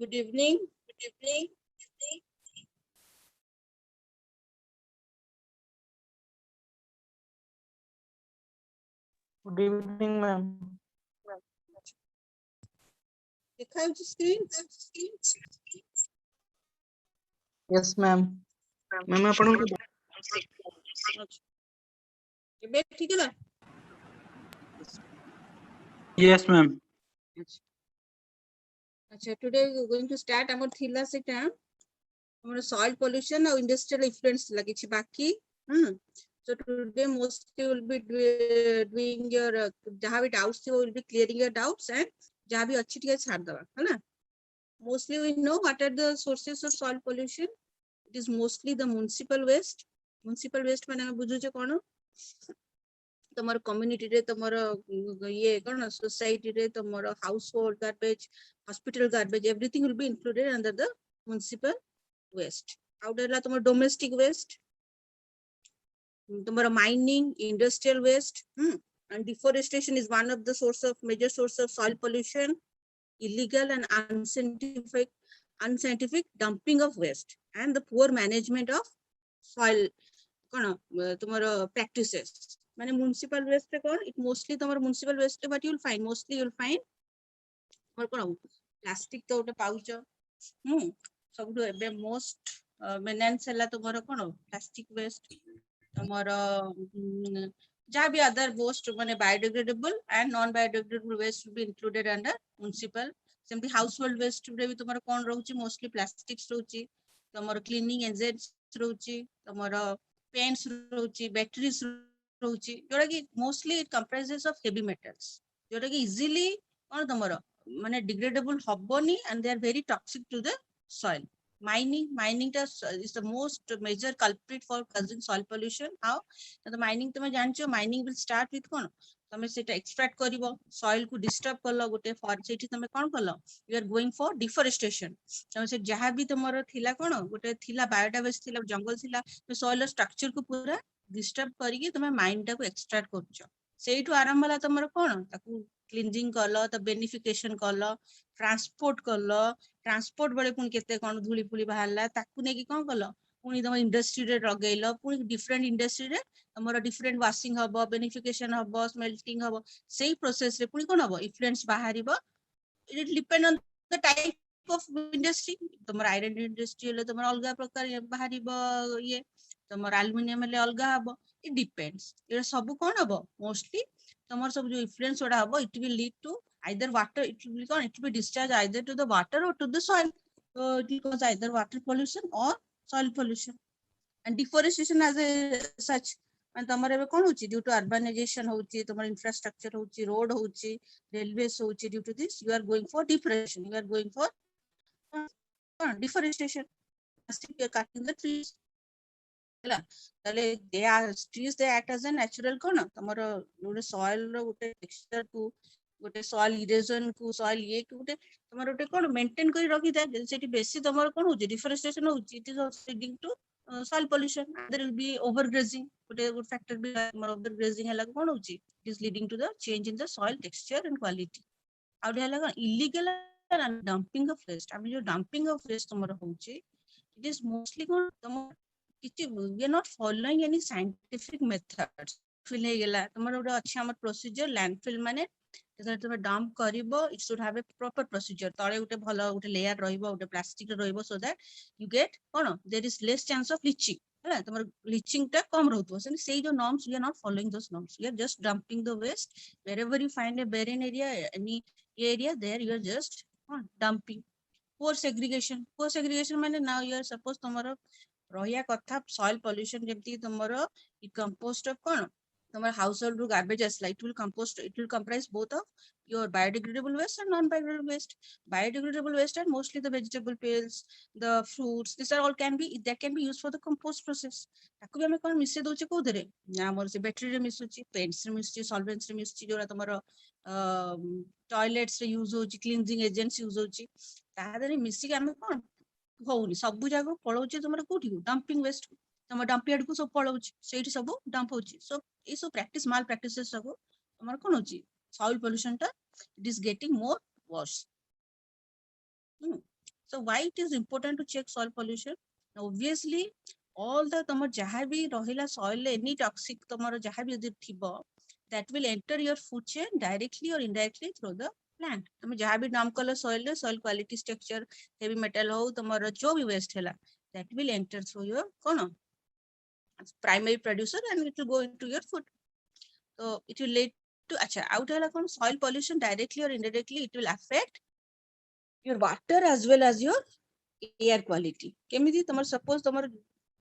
Good evening. Good evening, ma'am. देखा है screen? Yes, ma'am. Ma'am, ଆପଣଙ୍କୁ ଏବେ ठीक है ना? Yes, ma'am. अच्छा, today we are going to start our थिला सेटा our soil pollution और industrial effluents लगी छी बाकी. So today mostly will be doing your जहाँ भी doubts थे will be clearing your doubts and जहाँ भी अच्छी ठीक छाड़ दवा है ना. Mostly we know what are the sources of soil pollution. It is mostly the municipal waste. Municipal waste माने हम बुझुचे कोन? तमर community रे तमर ये कोन society रे तमर household garbage, hospital garbage, everything will be included under the municipal waste. How देला तमर domestic waste, तमर mining, industrial waste, and deforestation is one of the major source of soil pollution. Illegal and unscientific dumping of waste and the poor management of soil tomorrow practices. Mane municipal waste it mostly tomorrow municipal waste, but you'll find plastic to pouch सब most maintenance है तुम्हारा plastic waste tomorrow जहाँ भी other waste माने biodegradable and non biodegradable waste will be included under municipal. Simply household waste रे भी तुम्हारा कौन रहूची mostly plastics रहूची, तुम्हारा cleaning agents रहूची, तुम्हारा paints रहूची, batteries रहूची, जोड़ा कि mostly it comprises of heavy metals, जोड़ा कि easily कौन तुम्हारा माने degradable हब्बोनी and they are very toxic to the soil. Mining is the most major culprit for causing soil pollution. How? The mining तुम जानचो mining will start with कौन तमे सेटा extract करिवो soil को disturb करलो गोटे for सेठी तमे कौन करलो you are going for deforestation. तमे से जहाँ भी तुम्हारा थिला कौन गोटे थिला biodiversity थिला जंगल थिला तो soil structure को पूरा disturb करिके तमे mine टा को extract करचो सेठू आरंभ होला तमरो कौन ताकू cleansing करलो त benefication करलो ट्रांसपोर्ट करलो ट्रांसपोर्ट बेले पुणी केते कोन धूली फुली बाहरला ताकू ने की कोन करलो पुणी तम इंडस्ट्री रे लगेलो पुणी डिफरेंट इंडस्ट्री रे तमरो डिफरेंट वाशिंग हबो बेनिफिकेशन हबो स्मेल्टिंग हबो सेही प्रोसेस रे पुणी कोन हबो इफ्लुएंस बाहरिबो. It depend on the type of industry. तमरो आयरन इंडस्ट्री ले तमरो अलगा प्रकार बाहरिबो ये तमरो एल्युमिनियम ले अलगा हबो. इट डिपेंड्स ये सब कोन हबो मोस्टली तमरो सब जो इफ्लुएंस ओडा हबो it will lead to either water it will be discharged either to the water or to the soil. So it cause either water pollution or soil pollution. And deforestation as a such and तमरे बे कोन होची due to urbanization होची तमर infrastructure होची road होची railways होची due to this you are going for deforestation, you are going for deforestation. You are cutting the trees ହେଲା ताले they are trees they act as a natural कोन तमर गोटे soil रो गोटे texture को गोटे soil erosion को soil ये को गोटे तमर गोटे कोन मेंटेन करी रखि था सेठी बेसी तमर कोन होची deforestation होची it is also leading to soil pollution. There will be overgrazing good factor be overgrazing hela कोन होची it is leading to the change in the soil texture and quality. Out हला illegal dumping of waste आम जो dumping of waste तमर होची it is mostly कोन तम किछि we are not following any scientific methods. Fill हे गेला तमर गोटे अछि हमर प्रोसीजर लैंडफिल माने जब तुम डंप करिवो it should have a proper procedure तळे गोटे भलो गोटे लेयर रहिबो गोटे प्लास्टिक रहिबो सो दैट यू गेट कोन there is less chance of leaching है तमर लीचिंग टा कम रहतो से जो norms we are not following those norms we are just dumping the waste wherever you find a barren area any area there you are just dumping. Poor segregation माने now you are suppose तमर रहिया कथा soil pollution जेमती तमर it composed of कोन तमर household ru garbage asla it will comprise both of your biodegradable waste and non biodegradable waste. Biodegradable waste are mostly the vegetable peels, the fruits, these are all can be used for the compost process. ताकू भी हमें कोन मिसे दोचे को धरे ना हमर से battery रे मिसुची पेंट्स रे मिसुची सॉल्वेंट्स रे मिसुची जोरा तमर टॉयलेट्स रे यूज होची क्लींजिंग एजेंट्स यूज होची ताहादरे मिसी के हमें कोन होउनी सब जागो पळौची तमर कोठी डंपिंग वेस्ट तम डंप यार्ड को सब पळौची सेठी सब डंप होची. सो ये सब प्रैक्टिस माल प्रैक्टिसेस सब तमर कोन होची soil pollution टा it is getting more worse. So why it is important to check soil pollution? Obviously all the tomar jaha bhi rahila soil any toxic tomar jaha bhi jodi thibo that will enter your food chain directly or indirectly through the plant. tame jaha bhi naam kala soil le soil quality structure heavy metal ho tomar jo bhi waste hela that will enter through your kono primary producer and it will go into your food. So it will lead to acha out hela kon soil pollution directly or indirectly it will affect your water as well as your air quality. केमिति तमर suppose तमर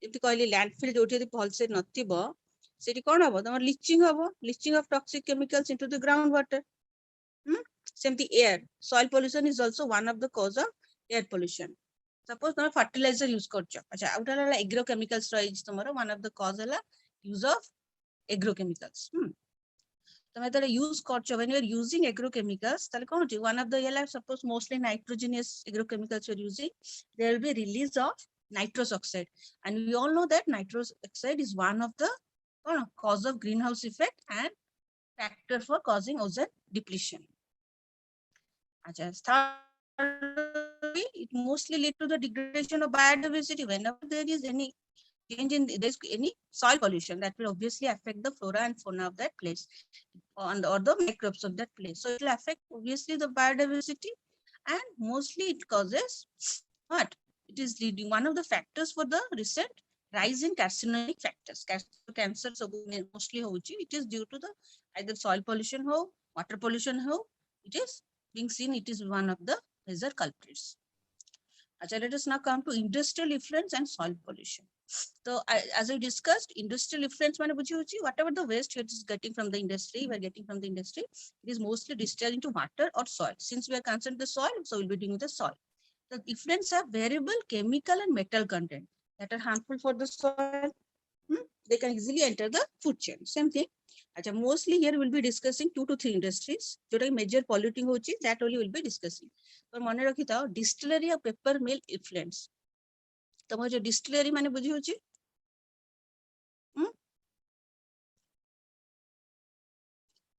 एति कहली landfill जोठी यदि भलसे नथिबो सेठी कोन हबो तमर leaching of toxic chemicals into the groundwater. सेमती air soil pollution is also one of the cause of air pollution. Suppose तमर fertilizer use करछ अच्छा आउटा हला agrochemicals रहिज तमर one of the cause हला use of agrochemicals. तमे तले use करछ when you are using agrochemicals तले कोन होची one of the yellow suppose mostly nitrogenous agrochemicals you are using there will be release of nitrous oxide and we all know that nitrous oxide is one of the cause of greenhouse effect and factor for causing ozone depletion. It mostly lead to the degradation of biodiversity whenever there is any change in there's any soil pollution that will obviously affect the flora and fauna of that place or the microbes of that place. So it will affect obviously the biodiversity and mostly it causes what? It is leading one of the factors for the recent rise in carcinogenic factors. Cancer mostly it is due to the either soil pollution ho, water pollution ho, it is being seen it is one of the major culprits. Achha, let us now come to industrial effluents and soil pollution. So as I discussed, industrial effluents mane bujhi hochi whatever the waste it is getting from the industry, we are getting from the industry, it is mostly distilled into water or soil. Since we are concerned with the soil, so we'll be dealing with the soil. The effluents have variable chemical and metal content that are harmful for the soil. They can easily enter the food chain. Same thing. Achha, mostly here we'll be discussing 2 to 3 industries. Jota major polluting hochi that only we'll be discussing. But mane rakhi thao distillery or paper mill effluents. तमर जो distillery माने बुझी होची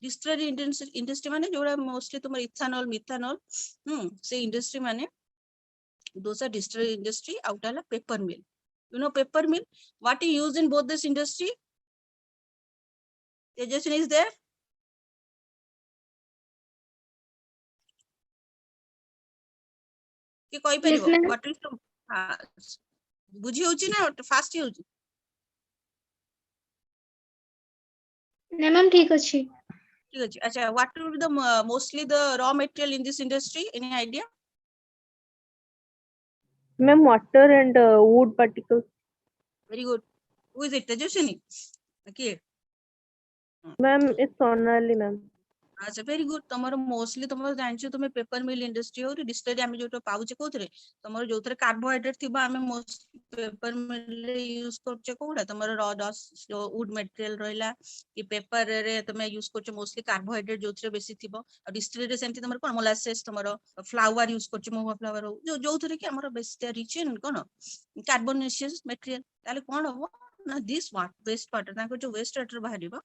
distillery industry माने जोड़ा mostly तुम्हार ethanol methanol से industry माने those are distillery industry out ala paper mill. You know paper mill what you use in both this industry? Suggestion is there? कि कोई परिबो what is the बुझी होची ना fast होची ना मैम ठीक अछि ठीक अछि अच्छा what will be the mostly the raw material in this industry, any idea? Ma'am, water and wood particles. Very good. Who is it? Tejaswini? Okay. Ma'am, it's Sonali, ma'am. अच्छा very good तमरो mostly तमरो जानछु तुमे paper mill industry हो distillery आमे Johto पाउचे कोथरे तमरो जोथरे carbohydrate थिबा आमे most paper मिल use करछे कोडा तमरो raw डस जो would material रहला कि पेपर रे तमे यूज करछे मोस्टली कार्बोहाइड्रेट जोथरे बेसी थिबो आ डिस्टिलरी रे सेमति तमरो कोन मोलासेस तमरो फ्लावर यूज करछे मोवा फ्लावर हो जो जोथरे कि हमरो बेसी रिच इन कोन कार्बोनेशियस मटेरियल ताले कोन हो ना दिस वेस्ट वाटर ताको जो वेस्ट वाटर बाहरिबो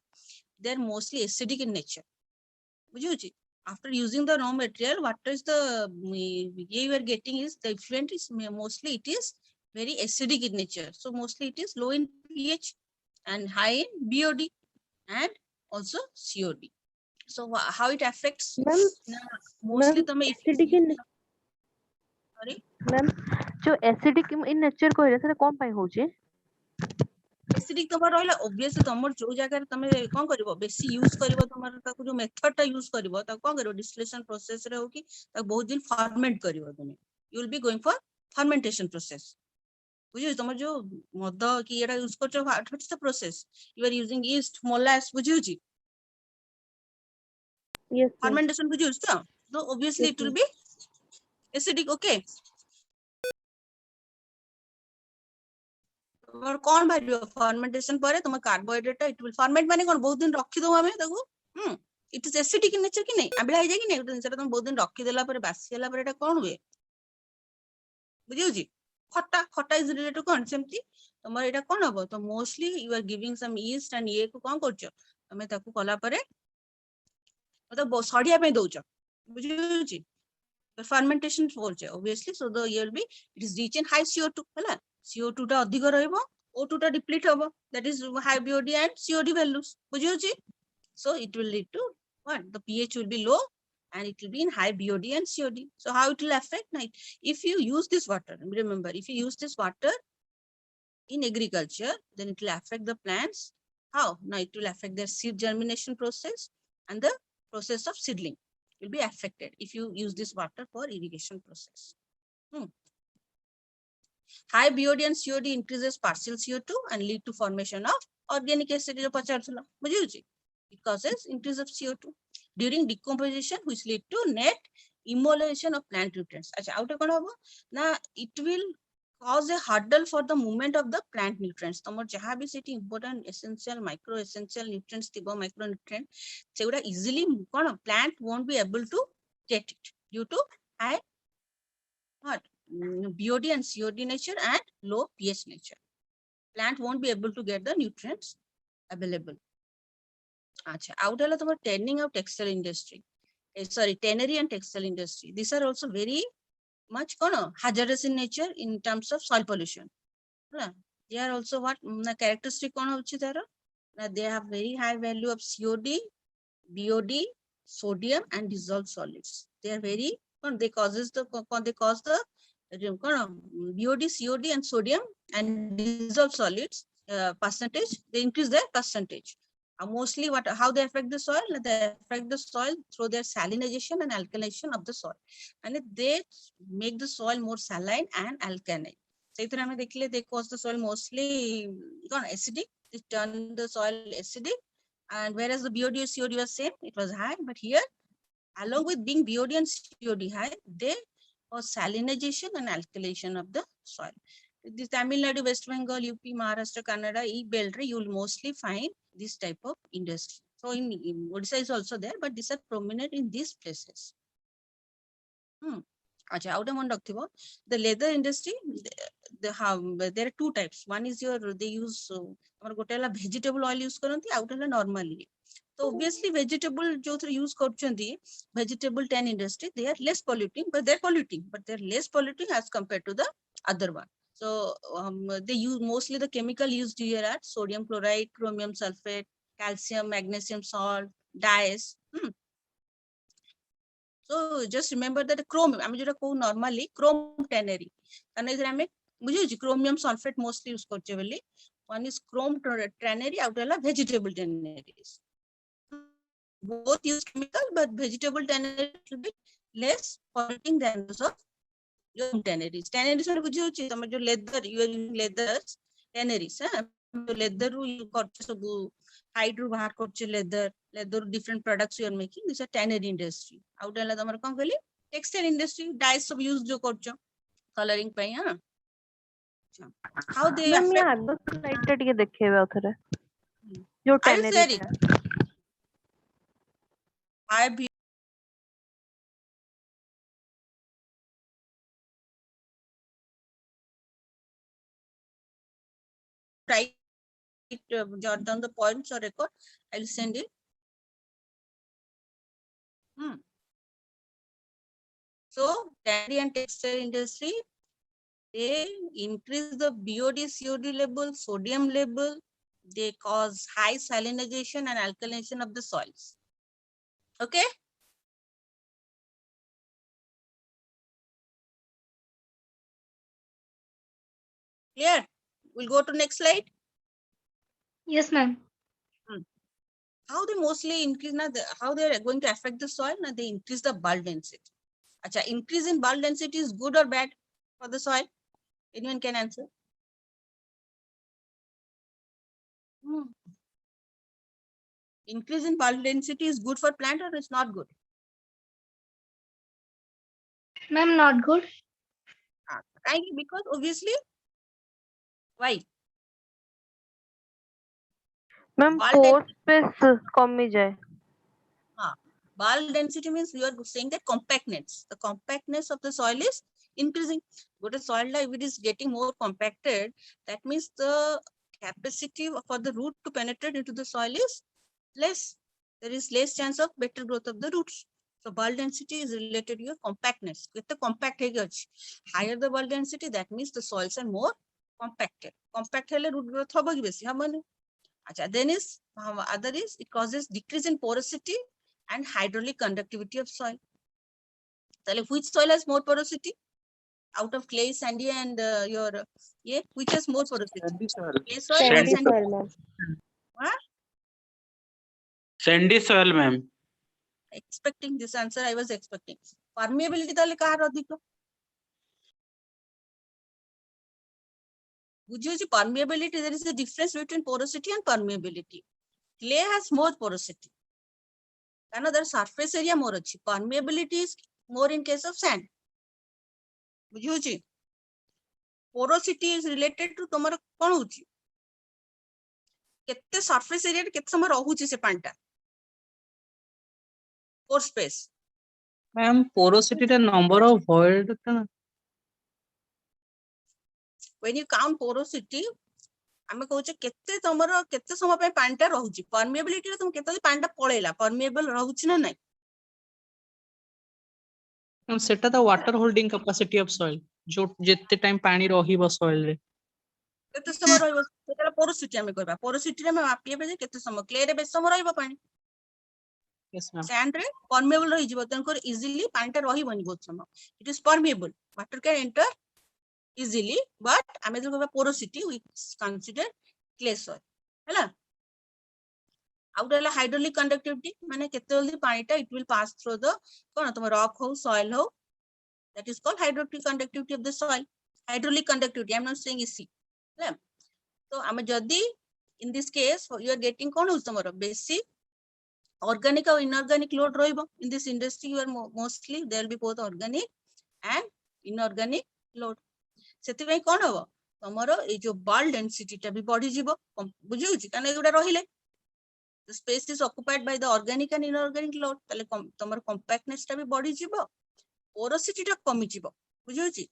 they are mostly acidic in nature. After using the raw material, what is the you are getting is the effluent is mostly it is very acidic in nature. So mostly it is low in pH and high in BOD and also COD. So how it affects? Mostly acidic in sorry. Ma'am, जो acidic in nature को है कौन पाई होचे? Acidic तमर रहला obviously तमर जो जगह रे तमे कोन करबो बेसी यूज करबो तमर ताकू जो मेथड टा यूज करबो ता कोन करबो डिस्टिलेशन प्रोसेस रे हो कि ता बहुत दिन फर्मेंट करबो तमे you will be going for fermentation process बुझियो तमर जो मद कि एटा यूज करछो what is the process you are using yeast molasses बुझियो जी yes फर्मेंटेशन बुझियो तो obviously it will be acidic okay और कौन भारियो फर्मेंटेशन पर तुम कार्बोहाइड्रेट इट विल फर्मेंट माने कोन बहुत दिन रखि दो हमें ताको it is acidic in nature कि नहीं आबिला हो जाय कि नहीं जिनसे तुम बहुत दिन रखि देला पर बासी होला पर एटा कोन हुए बुझियो जी खट्टा खट्टा इज रिलेटेड टू कोन सेमती तमर एटा कोन हबो तो mostly you are giving some yeast and ये को कोन करछो तमे ताको कला परे मतलब सडिया पे दोछ बुझियो जी fermentation होचे obviously, so the yield be it is rich in high CO2 ହେଲା, CO2 टा अधिक रहइबो, O2 टा deplete हबो, that is high BOD and COD values बुझी होची. So it will lead to what? The pH will be low and it will be in high BOD and COD. So how it will affect? Like, if you use this water, remember, if you use this water in agriculture, then it will affect the plants. How? Now it will affect their seed germination process and the process of seedling will be affected if you use this water for irrigation process. High BOD and COD increases partial CO2 and lead to formation of organic acid. It causes increase of CO2 during decomposition, which lead to net immolation of plant nutrients. Now it will cause a hurdle for the movement of the plant nutrients. तमर जहाँ भी सेठी important essential micro essential nutrients थिबो micronutrient सेगुडा easily कौन plant won't be able to get it due to high what BOD and COD nature and low pH nature. Plant won't be able to get the nutrients available. अच्छा, out of the tanning of textile industry. Sorry, tannery and textile industry. These are also very much hazardous in nature in terms of soil pollution. They are also what characteristic they have very high value of COD, BOD, sodium and dissolved solids. They are very they cause the BOD, COD and sodium and dissolved solids percentage. They increase their percentage. Mostly how they affect the soil? They affect the soil through their salinization and alkalinization of the soil, and they make the soil more saline and alkaline. So they cause the soil mostly acidic. They turn the soil acidic, and whereas the BOD and COD was same, it was high, but here, along with being BOD and COD high, they cause salinization and alkalization of the soil. The Tamil Nadu, West Bengal, UP, Maharashtra, Canada, belt, you will mostly find this type of industry. So in Odisha is also there, but these are prominent in these places. The leather industry, there are two types. One is they use vegetable oil use normally. So obviously vegetable use vegetable tan industry, they are less polluting, but they're less polluting as compared to the other one. So they use mostly the chemical used here are sodium chloride, chromium sulfate, calcium, magnesium salt, dyes. So just remember that chromium, normally chrome tannery. Chromium sulfate mostly use korche. One is chrome tannery, vegetable tanneries. Both use chemical, but vegetable tannery will be less polluting than those of tanneries. Tanneries are leather, you are using leathers, tanneries. Leather you hide leather, different products you are making. These are tannery industry. Out textile industry, dyes of use coloring pay. How they ma'am ये affect? आगे slide टा टिके देखेबे आउथरे जो I will tannery share it. I have write jot down the points or record. I'll send it. So tannery and textile industry, they increase the BOD, COD level, sodium level. They cause high salinization and alkalinization of the soils. Okay. Clear? We'll go to next slide. Yes, ma'am. How they mostly increase how they are going to affect the soil? Now they increase the bulk density. Acha, increase in bulk density is good or bad for the soil? Anyone can answer? Increase in bulk density is good for plant or it's not good? Ma'am, not good. Because obviously, why? Ma'am Bulk pore space कमी जाए bulk density means you are saying that compactness. The compactness of the soil is increasing. But the soil, if it is getting more compacted, that means the capacity for the root to penetrate into the soil is less. There is less chance of better growth of the roots. So bulk density is related to your compactness. Kete compact hegi achi. Higher the bulk density, that means the soils are more compacted. Compact hele root growth hobo ki besi habani. Acha, then is other is it causes decrease in porosity and hydraulic conductivity of soil. Tale which soil has more porosity? Out of clay, sandy, and which has more porosity? Sandy soil. Clay soil or Sandy sandy? soil, ma'am. Huh? Sandy soil, ma'am. Expecting this answer, I was expecting. Permeability tale kahar adhiko? Bujhiyochi permeability, there is a difference between porosity and permeability. Clay has more porosity. Another surface area more achi. Permeability is more in case of sand. Bujhiyochi? Porosity is related to tomar kon hochi? Kette surface area re kette samay rahuchi se panta? Pore space. Ma'am, porosity the number of void. When you count porosity, ଆମେ କହୁଛେ କେତେ ତମର କେତେ ସମୟ ପାଇଁ ପାଣିଟା ରହୁଛି permeability ରେ ତମ କେତେ ପାଣିଟା ପଳେଇଲା permeable ରହୁଛି ନା ନାଇଁ Ma'am, सेटा the water holding capacity of soil. जो जितने time पानी रहिबो soil रे. କେତେ ସମୟ ରହିବ ସେଟା porosity ଆମେ କହିବା porosity ରେ ଆମେ ମାପିବା ଯେ କେତେ ସମୟ clay ରେ ବେଶୀ ସମୟ ରହିବ ପାଣି Yes, ma'am. sand ରେ permeable ରହିଯିବ ତେଣୁକରି easily ପାଣିଟା ରହିବନି ବହୁତ ସମୟ it is permeable water can enter easily but ଆମେ ଯଦି କହିବା porosity we consider clay soil ହେଲା ଆଉ ଗୋଟେ ହେଲା hydraulic conductivity ମାନେ କେତେ ଜଲ୍ଦି ପାଣିଟା it will pass through the କଣ ତମ rock ହଉ soil ହଉ that is called hydraulic conductivity of the soil hydraulic conductivity I'm not saying easy ହେଲା ତ ଆମେ ଯଦି in this case you are getting କଣ ହଉଛି ତମର ବେଶୀ organic ଆଉ inorganic load ରହିବ in this industry you are mostly there will be both organic and inorganic load ସେଥିପାଇଁ କଣ ହବ ତମର ଏଇ ଯୋଉ bulk density ଟା ବି ବଢି ଯିବ ବୁଝିହଉଛି କାରଣ ଏଗୁଡା ରହିଲେ the space is occupied by the organic and inorganic load ତାହେଲେ ତମର compactness ଟା ବି ବଢି ଯିବ porosity ଟା କମି ଯିବ ବୁଝିହଉଛି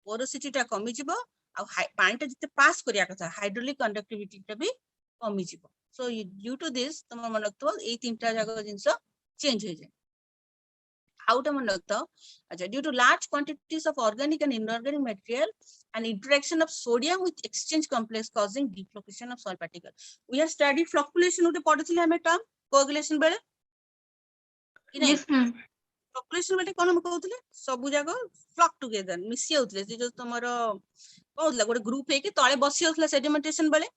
porosity ଟା କମି ଯିବ ଆଉ ପାଣି ଟା ଯେତେ ପାସ୍ କରିବା କଥା hydraulic conductivity ଟା ବି କମି ଯିବ so due to this ତମର ମନେ ରଖିଥିବ ଏଇ ତିନିଟା ଜାକ ଜିନିଷ change ହେଇଯାଏ ଆଉ ଗୋଟେ ମନେ ରଖିଥାଅ ଆଚ୍ଛା due to large quantities of organic and inorganic material and interaction of sodium with exchange complex causing deflocation of soil particles we have studied flocculation ଗୋଟେ ପଢିଥିଲେ ଆମେ term coagulation ବେଳେ କି ନାହିଁ Yes, ma'am. flocculation ବେଳେ କଣ ଆମେ କହୁଥିଲେ ସବୁ ଜାକ flock together ମିଶି ଯାଉଥିଲେ ସେ ଯୋଉ ତମର କଣ ହଉଥିଲା ଗୋଟେ ଗ୍ରୁପ ହେଇକି ତଳେ ବସି ଯାଉଥିଲା sedimentation ବେଳେ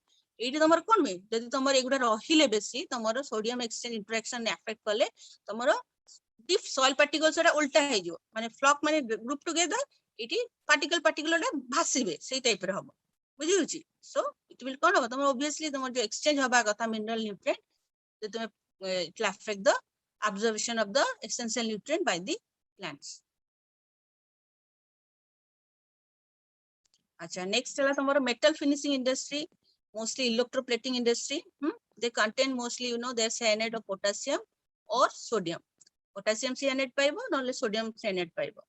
ଏଇଠି ତମର କଣ ହୁଏ ଯଦି ତମର ଏଗୁଡା ରହିଲେ ବେଶୀ ତମର sodium exchange interaction affect କଲେ ତମର if soil particles are उल्टा ହେଇଯିବ ମାନେ flock ମାନେ group together ଏଠି particle ଟା ଭାସିବେ ସେଇ ଟାଇପ ରେ ହବ ବୁଝି ହଉଛି so it will କଣ ହବ ତମର obviously ତମର ଯୋଉ exchange ହବା କଥା mineral nutrient ଯଦି ତମେ it will affect the absorption of the essential nutrient by the plants acha next ହେଲା ତମର metal finishing industry mostly electroplating industry they contain mostly you know their cyanide of potassium or sodium potassium cyanide पाइबो नले sodium cyanide पाइबो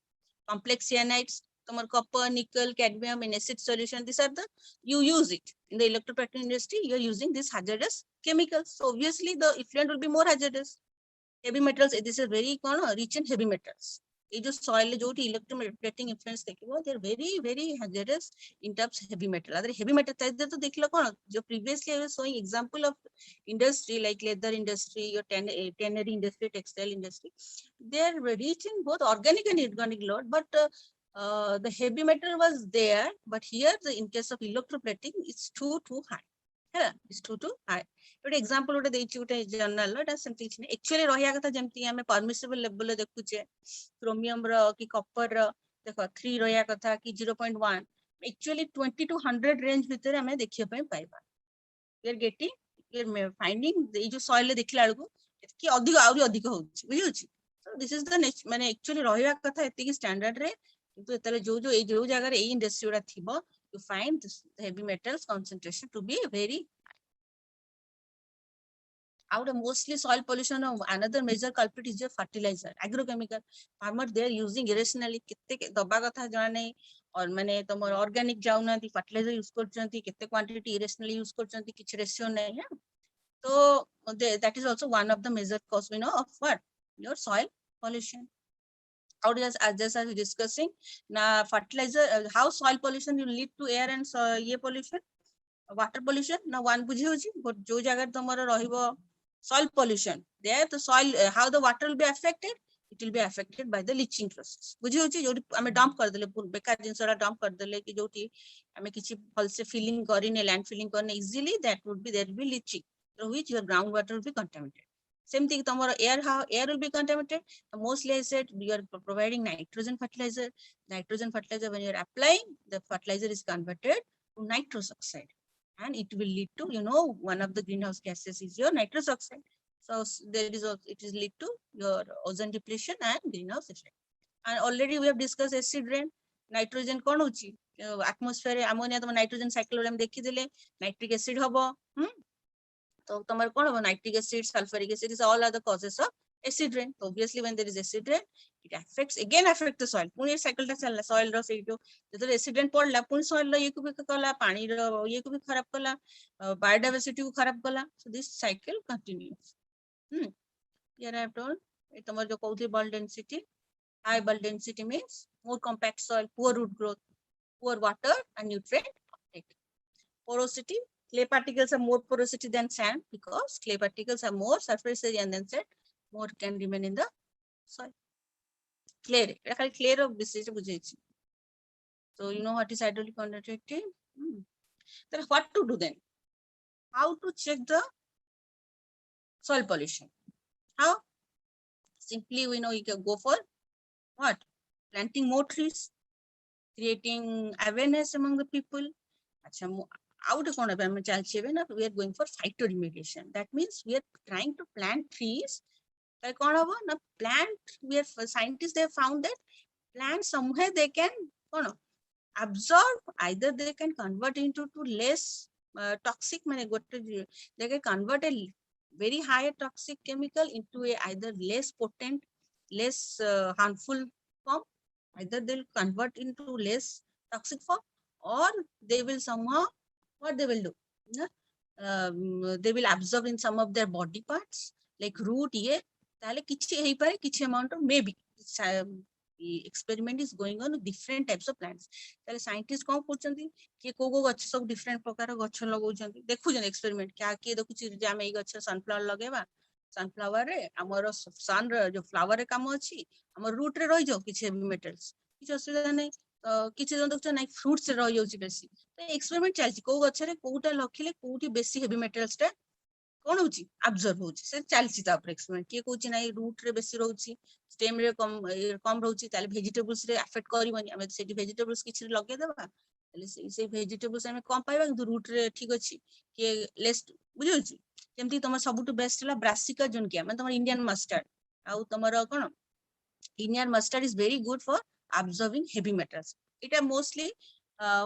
complex cyanides तमर copper nickel cadmium in acid solution these are the you use it in the electroplating industry you are using this hazardous chemicals so obviously the effluent will be more hazardous heavy metals this is very rich in heavy metals ये जो soil जोटी electroplating influence देखिबो they are very hazardous in terms of heavy metal अगर heavy metal ताइदर तो देखला कोन जो previously I was showing example of industry like leather industry or tannery industry textile industry they are rich in both organic and inorganic load but the heavy metal was there but here the in case of electroplating it's too high yeah it's too high ଗୋଟେ example ଗୋଟେ ଦେଇଛି ଗୋଟେ journal ର ଏଟା ସେମିତି କିଛି ନାହିଁ actually ରହିବା କଥା ଯେମିତି ଆମେ permissible level ରେ ଦେଖୁଛେ chromium ର କି copper ର ଦେଖ 3 ରହିବା କଥା କି 0.1 actually 20 to 100 range ଭିତରେ ଆମେ ଦେଖିବା ପାଇଁ ପାଇବା we are getting we are finding ଏଇ ଯୋଉ soil ରେ ଦେଖିଲା ବେଳକୁ ଏତିକି ଅଧିକ ଆହୁରି ଅଧିକ ହଉଛି ବୁଝିହଉଛି so this is the ମାନେ actually ରହିବା କଥା ଏତିକି standard ରେ କିନ୍ତୁ ଏତେବେଳେ ଯୋଉ ଏଇ ଯୋଉ ଜାଗାରେ ଏଇ industry ଗୁଡା ଥିବ you find this heavy metals concentration to be very out of mostly soil pollution another major culprit is your fertilizer agrochemical farmer they are using irrationally kete daba katha jana nei or mane tomar organic jaunanti fertilizer use korchanti kete quantity irrationally use korchanti kichh ratio nei so that is also one of the major cause we know of what your soil pollution. How does, as I was discussing, na fertilizer, how soil pollution will lead to air and ye pollution, water pollution. Now one बुझी होची, but जो जगह तमरो रहिबो soil pollution, there the soil, how the water will be affected, it will be affected by the leaching process. बुझी होची, जोटी हमें dump कर देले, बेकार जिनसरा dump कर देले कि जोटी हमें किसी फल से filling करिने, land filling करने easily, that would be, there will be leaching, through which your groundwater will be contaminated. Same thing, tomorrow air, how air will be contaminated. Mostly I said you are providing nitrogen fertilizer. Nitrogen fertilizer, when you are applying, the fertilizer is converted to nitrous oxide, and it will lead to, you know, one of the greenhouse gases is your nitrous oxide. So there is it is lead to your ozone depletion and greenhouse effect. And already we have discussed acid rain. Nitrogen kon hochi atmosphere ammonia to nitrogen cycle हम देखी देले, nitric acid hobo. So tomar kon hobo, nitric acid, sulfuric acid, is all are the causes of acid rain. So obviously when there is acid rain, it affects the soil. Puni cycle ta chala, soil ro sei jo jeto acid rain podla, puni soil ro ye ko bhi kala, pani ro ye ko bhi kharab kala, biodiversity ko kharab kala. So this cycle continues. Here I have told tomar jo kauthi bulk density, high bulk density means more compact soil, poor root growth, poor water and nutrient uptake. Porosity, clay particles are more porosity than sand because clay particles are more surface area than sand, more can remain in the soil. Clay, clay of this is. So you know what is hydraulic conductivity? Then what to do then? How to check the soil pollution? How? Simply we know you can go for what? Planting more trees, creating awareness among the people. We are going for phytoremediation. That means we are trying to plant trees. Scientists, they have found that plants somewhere they can absorb, either they can convert into less toxic, they can convert a very high toxic chemical into a either less potent, less harmful form. Either they'll convert into less toxic form, or they will somehow, what they will do? They will absorb in some of their body parts, like root, amount of maybe. Experiment is going on with different types of plants. Scientists कौन पूछते कि को गच्छ सब different प्रकार गच्छ लगाउछन्ती, देखुछन experiment क्या के देखुछि जे हम एई गच्छ sunflower लगेबा, sunflower रे हमर sun रे जो flower रे काम अछि, हमर root रे रहि जाउ किछि heavy metals, किछि असुविधा नै, किछि जन देखछ नै fruits रे रहि जाउछि बेसी. तो experiment चलछि को गच्छ रे कोउटा लखिले कोउठी बेसी heavy metals टा कौन होची absorb होची, से चलछि ता पर experiment. के कोउछि नै root रे बेसी रहउछि, stem रे कम रहउछि, ताले vegetables रे affect करिवनी, हम सेठी vegetables किछि लगे देबा, ताले से vegetables हम कम पाइबा, किंतु root रे ठीक अछि के less बुझियोछि. जेमति तमर सबटु बेस्ट हला ब्रासिका जोनकिया, माने तमर इंडियन मस्टर्ड, आउ तमर कोन Indian mustard is very good for absorbing heavy metals. इटा मोस्टली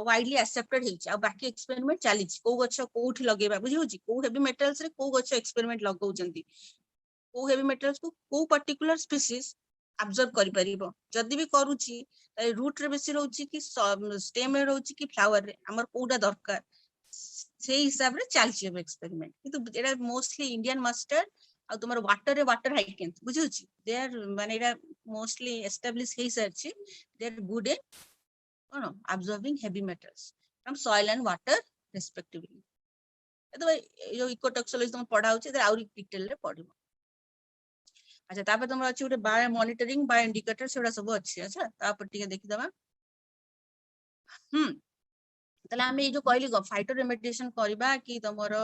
widely accepted ହେଇଛି, ଆଉ ବାକି experiment ଚାଲିଛି କୋଉ ଗଛ କୋଉଠି ଲଗେଇବା, ବୁଝିହଉଛି କୋଉ heavy metals ରେ କୋଉ ଗଛ experiment ଲଗାଉଛନ୍ତି, କୋଉ heavy metals को କୋଉ particular species absorb କରିପାରିବ, ଯଦି ବି କରୁଛି root ରେ ବେଶୀ ରହୁଛି କି stem ରେ ରହୁଛି କି flower ରେ, ଆମର କୋଉଟା ଦରକାର ସେଇ ହିସାବରେ ଚାଲିଛି ଏବେ experiment. କିନ୍ତୁ ଏଟା mostly Indian mustard ଆଉ ତମର water ରେ water hyacinth, ବୁଝିହଉଛି they are ମାନେ ଏଟା mostly established ହେଇସାରିଛି, they are good in absorbing heavy metals from soil and water respectively. जो इकोटॉक्सोलॉजी तुम पढ़ा होची एदर आउरी डिटेल रे पढ़िबो. अच्छा तापर तुम अछि उटे बायो मॉनिटरिंग, बायो इंडिकेटर सेडा सब अछि. अच्छा तापर टिके देखि दबा. तले हम ए जो कहली फाइटोरेमेडिएशन करबा कि तमरो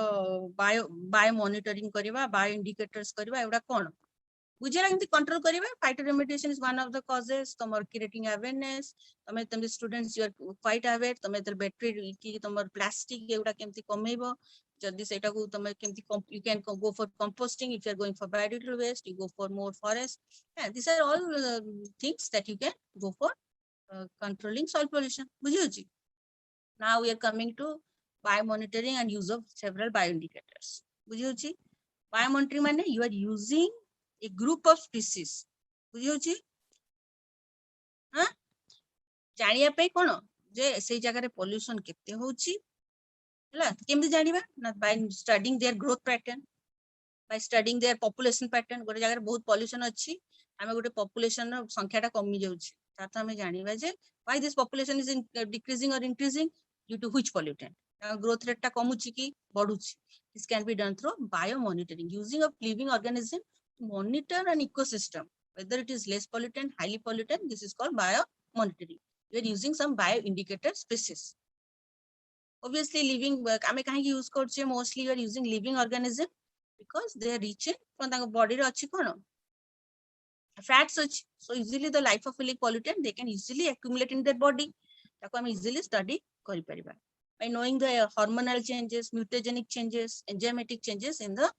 बायो मॉनिटरिंग करबा, बायो इंडिकेटर्स करबा, एडा कोन बुझेला केमति कंट्रोल करिवे. Phytoremediation is one of the causes. तमर क्रिएटिंग अवेयरनेस, तमे students you are quite aware, तमे बैटरी कि तमर प्लास्टिक एडा केमति कमेइबो, जदी सेटा को तमे केमति you can go for composting. If you are going for biodegradable waste, you go for more forest. These are all things that you can go for controlling soil pollution. बुझियोछि. Now we are coming to biomonitoring and use of several bioindicators. बुझियोछि. Biomonitoring माने you are using a group of species. बुझियोछि. जानिया पे कोन जे सेई जगह रे pollution केते होछि, हला केमति जानिबा ना, by studying their growth pattern, by studying their population pattern. गोटे जगह रे बहुत pollution अछि आमे गोटे पॉपुलेशन रो संख्याटा कमी जाउछि तातो आमे जानिबा जे why this population is decreasing or increasing due to which pollutant growth rate टा कमुछि कि बढ़ुछि. This can be done through biomonitoring, using of living organism to monitor an ecosystem, whether it is less pollutant, highly pollutant. This is called biomonitoring. We are using some bioindicator species. Obviously, living आमे काहे use करछे, mostly we are using living organism because they are rich in तांको body रे अछि कोन fats अछि. So easily the lipophilic pollutant they can easily accumulate in their body. ताको हम easily study करि परिबा by knowing the hormonal changes, mutagenic changes, enzymatic changes in the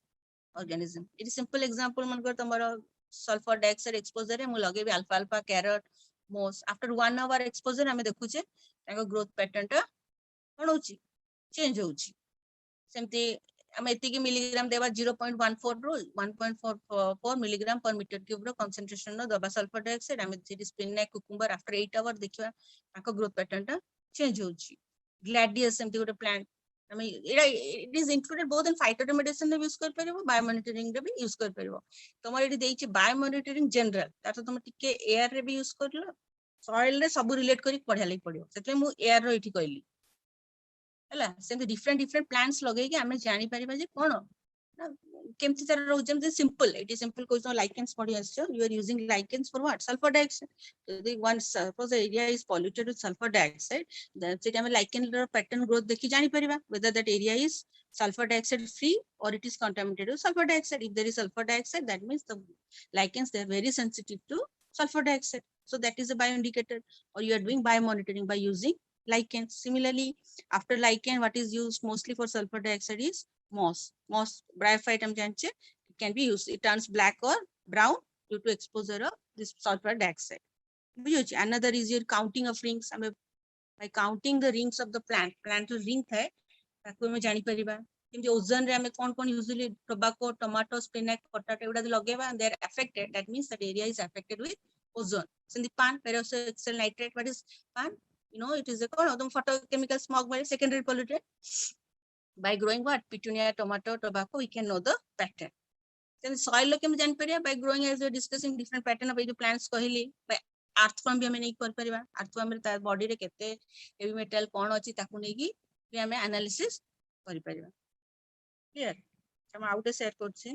organism. It is simple example मनकर तमरो sulfur dioxide exposure रे मु लगे alpha alpha carrot moss after 1 hour exposure हमें देखुचे ताको growth pattern टा कोन होची चेंज होची. सेमती हम एतिकी मिलीग्राम देबा 0.14 रो 1.44 मिलीग्राम पर मीटर क्यूब रो कंसंट्रेशन नो दबा सल्फर डाइऑक्साइड हमें सिटी स्पिननेक कुकुम्बर आफ्टर 8 आवर देखिबा ताको ग्रोथ पैटर्न टा चेंज होची. ग्लैडियस सेमती गोटे प्लांट हमें एटा it is included both in phytomedicine रे यूज कर परबो बायोमॉनिटरिंग रे भी यूज कर परबो. तमर एटी देइची बायोमॉनिटरिंग जनरल तातो तुम टिके एयर रे भी यूज करलो सॉइल रे सब रिलेट करी पढिया लागि पडियो सेते मु एयर रो एटी कहली हला सेमती डिफरेंट प्लांट्स लगे कि हमें जानि परिबा जे कोन ना केमती तार रो जेम सिंपल इट इज सिंपल कोइ लाइकेंस पढि आछो you are using lichens for what sulphur dioxide the one suppose area is polluted with sulphur dioxide that सेट हमें लाइकेन रो पैटर्न ग्रोथ देखि जानि परिबा whether that area is sulfur dioxide free or it is contaminated with sulfur dioxide. If there is sulfur dioxide, that means the lichens they are very sensitive to sulfur dioxide, so that is a bioindicator. Or you are doing biomonitoring by using lichens. Similarly, after lichen, what is used mostly for sulfur dioxide is moss. Bryophyte it can be used. It turns black or brown due to exposure of this sulfur dioxide. Another is your counting of rings. By counting the rings of the plant ring है ताको हम जानि परिबा किंतु ozone रे हमें कोन usually tobacco tomato spinach potato एडा लगेबा they are affected that means that area is affected with ozone. सिंदी PAN peroxide nitrate what is PAN you know it is a photochemical smog by secondary pollutant. By growing what petunia, tomato, tobacco we can know the pattern. Then soil lo kem jani paria by growing as we are discussing different pattern of the plants कहली by earthworm भी हमें नहीं कर परिबा. earthworm रे तार body रे केते heavy metal कोन अछि ताकू नै कि भी हमें एनालिसिस करि परिबा. क्लियर हम आउटे शेयर करछि.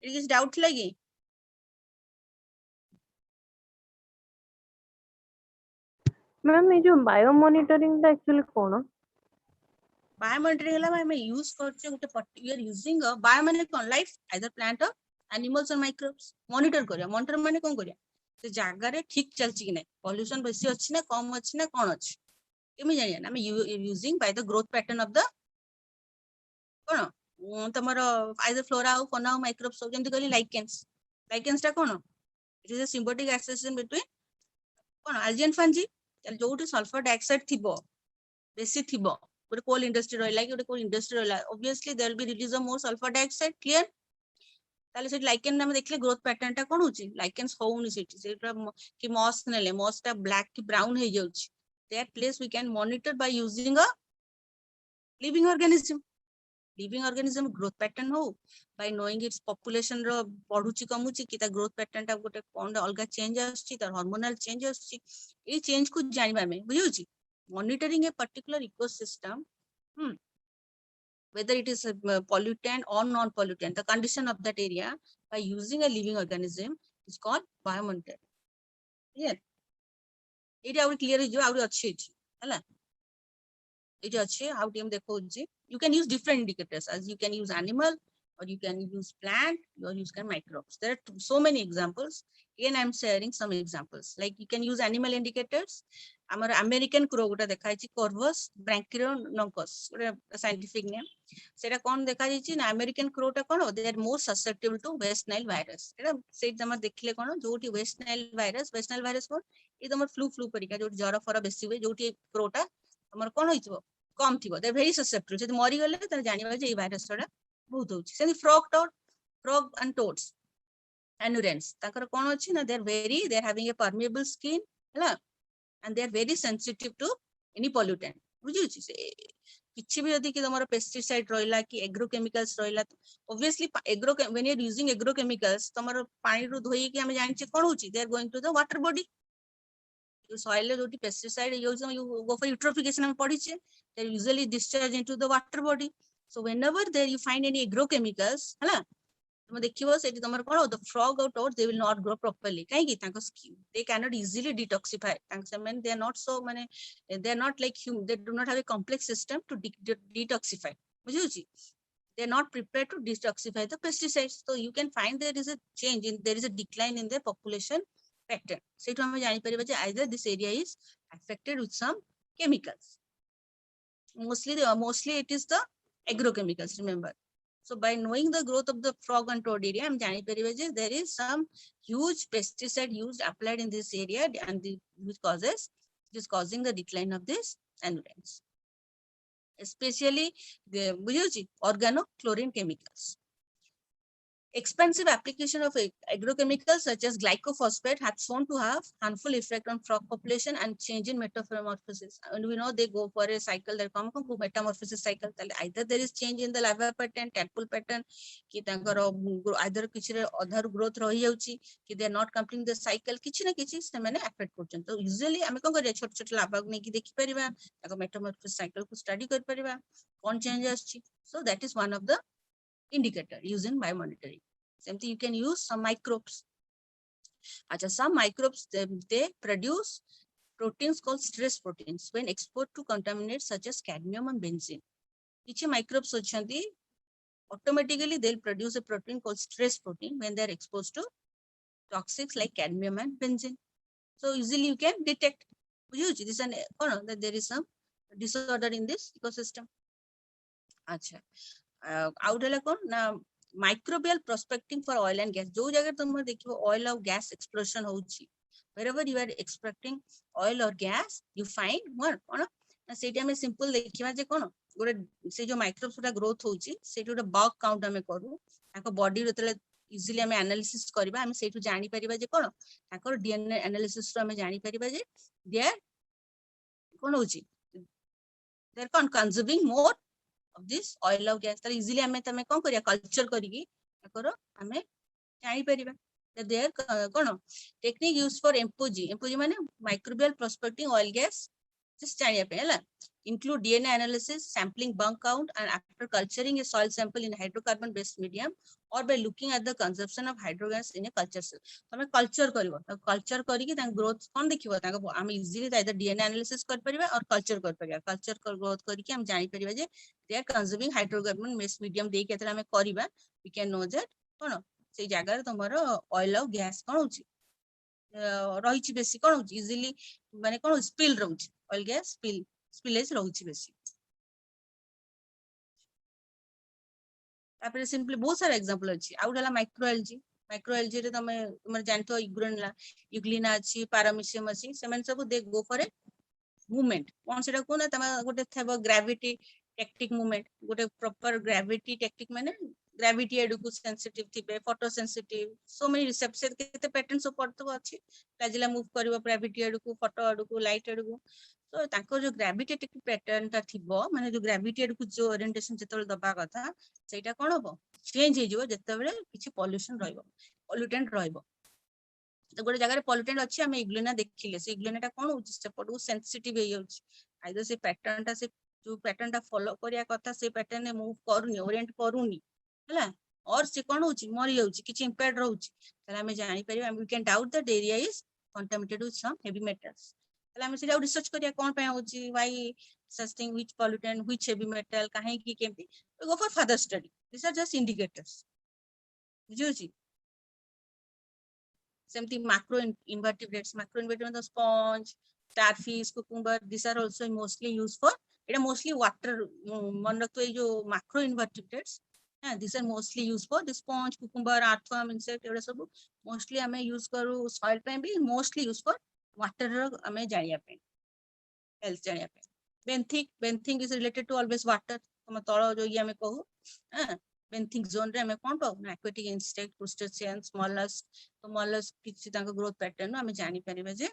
इट इज डाउट लगी मैम ये जो बायो मॉनिटरिंग दा एक्चुअली कोन बायोमॉनिटरिंग हला हमें यूज करछे गोटे particular using a biomonitoring on life either plant और एनिमल्स और माइक्रोब्स मॉनिटर करिया. मॉनिटर माने कोन करिया से जागा रे ठीक चलछि कि नै पॉल्यूशन बेसी अछि ना कम अछि ना कोन अछि केमि जानिया ना using by the growth pattern of the कोन तमरो आइदर फ्लोरा और फौना और माइक्रोब्स जेंति कहली लाइकेंस ता कोन it is a symbiotic association between कोन algae and fungi. जोटी सल्फर डाइऑक्साइड थिबो बेसी थिबो गोटे कोल इंडस्ट्री रहला कि गोटे कोल इंडस्ट्री रहला obviously there will be release of more sulphur dioxide. Clear ताले से लाइकेन नाम देखले ग्रोथ पैटर्न टा कोन होची लाइकेन्स होउनी सेटा कि मॉस नेले मॉस टा ब्लैक की ब्राउन हे जाउची. That place we can monitor by using a living organism. Living organism growth pattern हो by knowing its population रो बढ़ुची कमुची कि ता ग्रोथ पैटर्न टा गोटे कोन अलगा चेंज आछी तार हार्मोनल चेंज आछी ए चेंज को जानिबा में बुझुची. Monitoring a particular ecosystem whether it is a pollutant or non-pollutant, the condition of that area by using a living organism is called biomonitoring. Clear? It out clear जो out अच्छी हला it अच्छे how team देखो जी. You can use different indicators as you can use animal or you can use plant or you can microbes. There are so many examples. Again, I'm sharing some examples. Like you can use animal indicators. Our American crow गोटा देखा छी Corvus branchioononcus गोटे scientific name. सेटा कोन देखा छी ना American crow टा कोन they are more susceptible to West Nile virus. एटा से तम देखले कोन जोटी West Nile virus कोन ए तमर फ्लू परिका जोटी जरा फरा बेसी हुए जोटी crow टा तमर कोन होइछो कम थिबो. they are very susceptible. जदि मरि गले त जानिबा जे ए virus टा बहुत होची. सेनी frog and toads anurans ताकर कोन अछि ना they are having a permeable skin हला and they are very sensitive to any pollutant. बुझियो छी किछि भी यदि कि तमरो पेस्टिसाइड रहिला कि एग्रोकेमिकल्स रहिला obviously agro when you are using agrochemicals तमरो पानी रु धोई कि हम जानछि कोन होछि they are going to the water body soil जो pesticide use you go for eutrophication हम पढ़ी छे they usually discharge into the water body so whenever there you find any agrochemicals है ना तुम देखिबो सेठी तमर कोन the frog or toad they will not grow properly काहे कि तांको they cannot easily detoxify तांको they are not so माने they are not like human they do not have a complex system to detoxify बुझियो छी they are not prepared to detoxify the pesticides so you can find there is a change in there is a decline in their population pattern सेठो हम जानि परिबा जे either this area is affected with some chemicals mostly it is the agrochemicals remember so by knowing the growth of the frog and toad area हम जानि परिबा जे there is some huge pesticide used applied in this area and which is causing the decline of this environs especially the organochlorine chemicals. Expensive application of agrochemicals such as glycophosphate have shown to have harmful effect on frog population and change in metamorphosis. And we know they go for a cycle that come metamorphosis cycle. Either there is change in the larva pattern, tadpole pattern, ki either kichre other growth rahi jauchi, ki they are not completing the cycle. Kichi na kichi semane affect korchan. So usually ame kon kare chhot chhot larva ne ki dekhi pariba, tako metamorphosis cycle ko study kar pariba, kon change aschi. So that is one of the indicator used in biomonitoring. Same thing you can use some microbes. Some microbes they produce proteins called stress proteins when exposed to contaminants such as cadmium and benzene. Each microbes automatically they'll produce a protein called stress protein when they're exposed to toxics like cadmium and benzene. So easily you can detect this and that there is some disorder in this ecosystem. Out na microbial prospecting for oil and gas जो जगह तुम देखियो oil और gas exploration होउची wherever you are extracting oil or gas you find what कोन सेठी हमें simple देखिबा जे कोन गोटे से जो माइक्रोब्स उडा ग्रोथ होउची सेठी उडा बग काउंट हमें करू ताको बॉडी रतले इजीली हमें एनालिसिस करबा हमें सेठू जानि परिबा जे कोन ताकर डीएनए एनालिसिस रो हमें जानि परिबा जे दे आर कोन होउची they are consuming more of this oil or gas. Easily हमें तमें कौन करिया culture करिगी करो हमें जानी परिबा. There technique used for MPOG माने microbial prospecting oil gas just जानिया पे है include DNA analysis, sampling bunk count, and after culturing a soil sample in hydrocarbon based medium or by looking at the consumption of hydrogas in a culture cell. तमें culture करिवो culture करिकी तांग growth कौन देखिवो तांग हम easily either DNA analysis कर परिबा और culture कर परिबा culture growth करिकी हम जानि परिबा जे they are consuming hydrocarbon based medium देई केतरा हमें करिबा we can know that कोन से जगह रे तमरो oil और gas कोन होची रहिची बेसी कोन होची easily माने कोन spill रहउची oil gas spillage रहउची बेसी. तापर सिंपली बहुत सारा एग्जांपल अछि आउ डला माइक्रोएल्जी रे तुम जानतो यूग्लिना अछि पैरामीशियम अछि सेमन सब दे गो फॉर ए मूवमेंट कोन सेटा कोन तमे गोटे थेबो ग्रेविटी टेक्टिक मूवमेंट गोटे प्रॉपर ग्रेविटी टेक्टिक माने ग्रेविटी एडुकु सेंसिटिव थिबे photo sensitive so many reception केते पैटर्न सब पड़तो अछि प्लाजिला मूव करबो ग्रेविटी एडुकु फोटो एडुकु लाइट एडुकु तो ताको जो ग्रेविटी टेक्टिक पैटर्न ता थिबो माने जो ग्रेविटी एडुकु जो ओरिएंटेशन जेतल दबा कथा सेटा कोन होबो चेंज हे जिवो जेतेबेले किछि पॉल्यूशन रहइबो पॉल्यूटेंट रहइबो तो गोटे जगह पॉल्यूटेंट अछि हम इग्लिना देखिले से इग्लिनाटा कोन होछि सेपटु सेंसिटिव हे जाउछि आइदर से पैटर्नटा से जो पैटर्नटा फॉलो करिया कथा से पैटर्न ने मूव करूनी ओरिएंट करूनी हला और से कोन होछि मरि जाउछि किछि इंपैक्ट रहउछि तला हमें जानि परिबा we can doubt that area is contaminated with some heavy metals तला हमें से रिसर्च करिया कोन पे होछि why such thing which pollutant which heavy metal काहे की केमती we go for further study these are just indicators बुझियोछि something macro invertebrates the sponge starfish cucumber these are also mostly used for it mostly water मन रखतो ये जो macro invertebrates these are mostly used for the sponge cucumber earthworm insect एवडा सब mostly हमें use करू soil पे भी mostly use for water हमें जानिया पे health जानिया पे benthic is related to always water हम तळ जो ये हमें कहू benthic zone रे हमें कोन पाऊ aquatic insect crustaceans mollusk तो mollusk किछि तांको growth pattern हमें जानि परिबे जे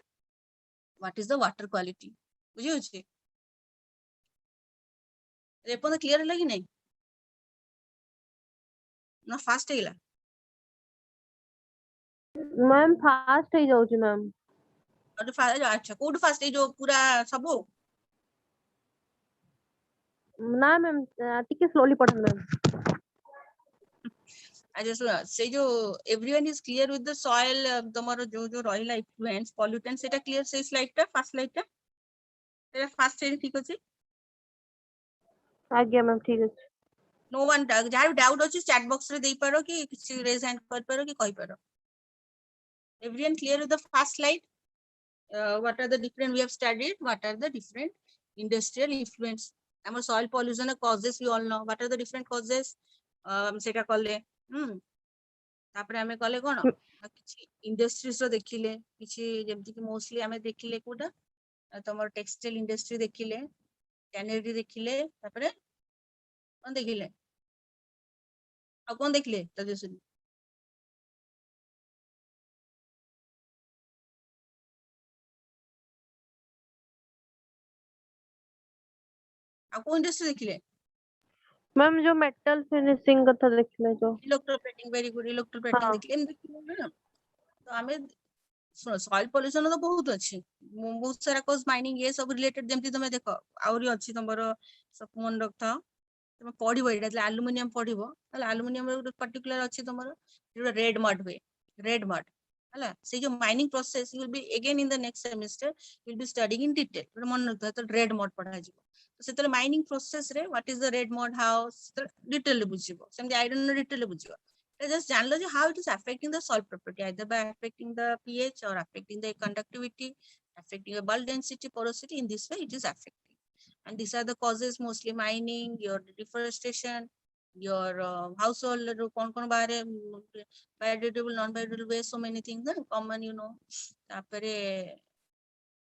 what is the water quality बुझियो छी एपन क्लियर है कि नहीं ना फास्ट है मैम फास्ट हो जाଉଛି मैम और अच्छा कोड फास्ट है जो पूरा सब ना मैम ଟିକେ स्लोली पढ़ मैम अच्छा सुन से जो everyone is clear with the soil तमरो जो रहिला इन्फ्लुएंस पॉल्यूटेंट सेटा क्लियर से स्लाइड टा सेटा फास्ट है ठीक अछि आज्ञा मैम ठीक है नो वन जहाँ डाउट अच्छी चैट बॉक्स रे दे पारो कि किसी रेज हैंड कर पारो कि कहि पारो everyone clear with the first slide what are the different we have studied what are the different industrial influence our soil pollution causes we all know what are the different causes सेटा कले तापरे हमें कले कोन किछि industries रो देखिले किछि जेमति कि mostly हमें देखिले कोटा तमर टेक्सटाइल इंडस्ट्री देखिले टैनरी देखिले तापरे कोन देखिले आ कोन देखिले तजस्वी आ कोन इंडस्ट्री देखिले मैम जो मेटल फिनिशिंग कथा देखले जो इलेक्ट्रोप्लेटिंग वेरी गुड इलेक्ट्रोप्लेटिंग हाँ देखिले देखिले ना तो हमें सॉइल पॉल्यूशन तो बहुत अच्छी बहुत सारा कॉज माइनिंग ये सब रिलेटेड जेमती तमे देखो आउरी अच्छी तमरो सब मन रखता तमे पढिबो एटा एल्युमिनियम पढिबो ताले एल्युमिनियम रो पर्टिकुलर अच्छी तमरो जो रेड मड हुए रेड मड हला से जो mining process you will be again in the next semester you will be studying in detail मन रखता तो रेड मड पढा जिवो तो सेतले माइनिंग प्रोसेस रे what is the red mud how detail बुझिबो सेमति आई डोंट नो डिटेल बुझिबो just जानलो जो how it is affecting the soil property either by affecting the pH or affecting the conductivity affecting the bulk density porosity in this way it is affecting and these are the causes mostly mining your deforestation your household kon bahare biodegradable non biodegradable waste so many things are common you know tapare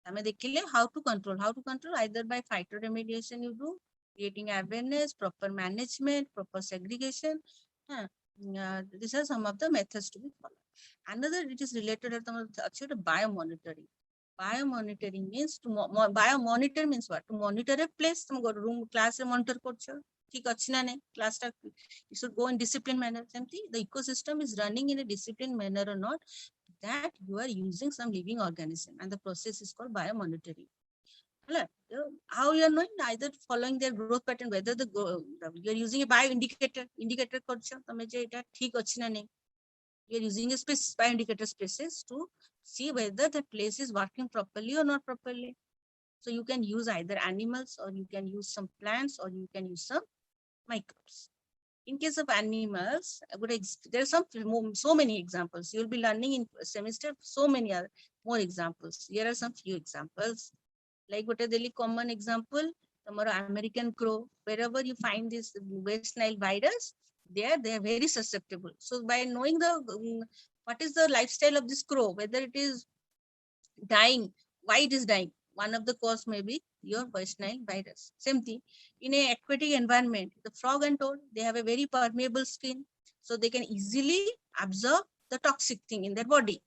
hame dekhile how to control either by phytoremediation you do creating awareness proper management proper segregation these are some of the methods to be followed. Another it is related to biomonitoring. Biomonitoring means to biomonitor means what? To monitor a place. तुम room class रे monitor करछो ठीक अछि ना नहीं class टा you should go in disciplined manner. Simply the ecosystem is running in a disciplined manner or not that you are using some living organism and the process is called biomonitoring. How you are knowing either following their growth pattern whether you are using a bio indicator करछो तमे जे एटा ठीक अछि ना नहीं you are using a bio indicator species to see whether the place is working properly or not properly so you can use either animals or you can use some plants or you can use some microbes in case of animals there are so many examples you will be learning in semester so many other more examples here are some few examples like what a really common example American crow wherever you find this West Nile virus they are very susceptible so by knowing the what is the lifestyle of this crow whether it is dying why it is dying one of the cause may be your West Nile virus same thing in a aquatic environment the frog and toad they have a very permeable skin so they can easily absorb the toxic thing in their body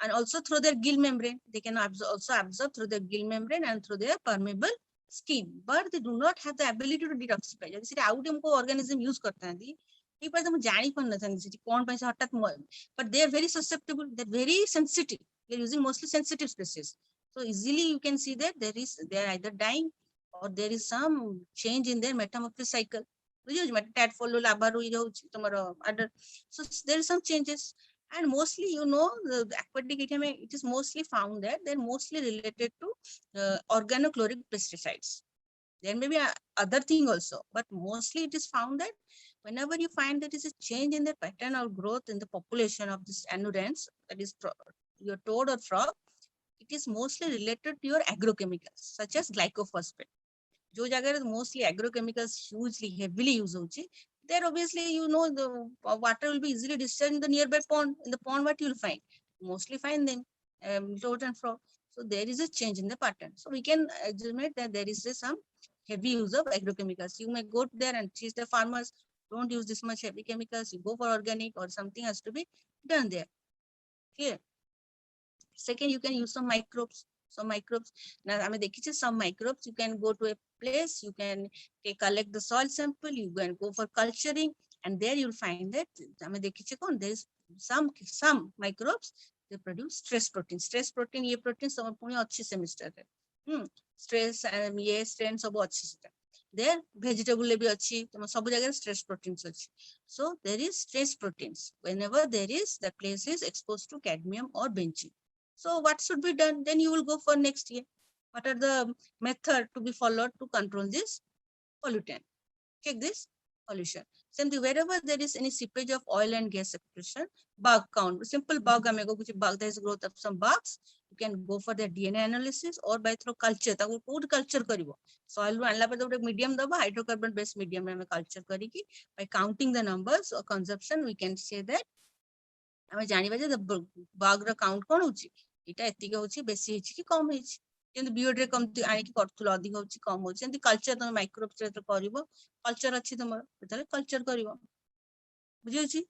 and also through their gill membrane they can also absorb through their gill membrane and through their permeable skin but they do not have the ability to detoxify जब सिर्फ out हमको organism use करते हैं दी ठीक पर हम जानी पन न था कौन पैसे हटात but they are very susceptible they are very sensitive they are using mostly sensitive species so easily you can see that they are either dying or there is some change in their metamorphosis cycle tadpole labaru so there is some changes and mostly the aquatic it is mostly found that they're mostly related to organochloric pesticides there may be other thing also but mostly it is found that whenever you find there is a change in the pattern or growth in the population of this anurans that is your toad or frog it is mostly related to your agrochemicals such as glycophosphate जो जगह mostly agrochemicals hugely heavily use होची there obviously the water will be easily discharged in the nearby pond in the pond what you will find mostly find them toad and frog so there is a change in the pattern so we can estimate that there is some heavy use of agrochemicals you may go there and teach the farmers don't use this much heavy chemicals you go for organic or something has to be done there clear second you can use some microbes now I mean some microbes you can go to a place. You can collect the soil sample, you can go for culturing, and there you'll find that there is some microbes, they produce stress protein. Stress protein, ये protein सब पुणी अच्छी semester है. Stress ये strain सब अच्छी सेटा. There vegetable भी अच्छी, तो सब जगह stress proteins अच्छी. So there is stress proteins whenever there is, the place is exposed to cadmium or benzene. So what should be done? Then you will go for next year. What are the method to be followed to control this pollutant? Check this pollution. Simply wherever there is any seepage of oil and gas excretion, bug count. Simple bug, bug, there is growth of some bugs. You can go for their DNA analysis or by through culture. Food culture karibo. Soil medium hydrocarbon based medium culture kariki. By counting the numbers or consumption, we can say that ଆମେ ଜାଣିବା ଯେ bug ର count କଣ ହଉଛି, ଏଇଟା ଏତିକି ହଉଛି, ବେଶୀ ହେଇଛି କି କମ ହେଇଛି. ଯେମିତି ବିଓଡି ରେ କମତି ଆଣିକି କରୁଥିଲ, ଅଧିକ ହଉଛି କମ ହଉଛି, ଯେମିତି କଲଚର ତମେ ମାଇକ୍ରୋବ ଯେତେବେଳେ କରିବ, କଲଚର ଅଛି ତମର, ସେତେବେଳେ କଲଚର କରିବ. ବୁଝିହଉଛି.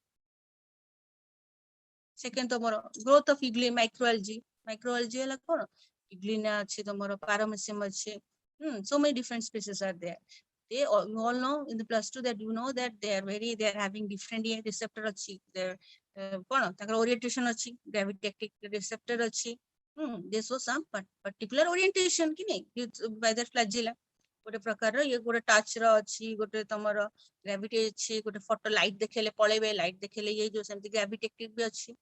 ସେକେଣ୍ଡ ତମର ଗ୍ରୋଥ ଅଫ ଇଗ୍ଲି ମାଇକ୍ରୋଆଲଜି. ମାଇକ୍ରୋଆଲଜି ହେଲା କଣ, ଇଗ୍ଲିନା ଅଛି ତମର, ପାରାମେସିୟମ ଅଛି. So many different species are there. They you all know in the +2 that you know that they are having different receptor ଅଛି. କଣ ତାଙ୍କର orientation ଅଛି, gravitatic receptor ଅଛି. They show some particular orientation କି ନାହିଁ by their flagella. ଗୋଟେ ପ୍ରକାରର ଇଏ ଗୋଟେ touch ର ଅଛି, ଗୋଟେ ତମର gravity ଅଛି, ଗୋଟେ ଫଟୋ ଲାଇଟ୍ ଦେଖେଇଲେ ପଳେଇବେ, ଲାଇଟ୍ ଦେଖେଇଲେ ଇଏ ଯୋଉ ସେମିତି gravitatic ବି ଅଛି.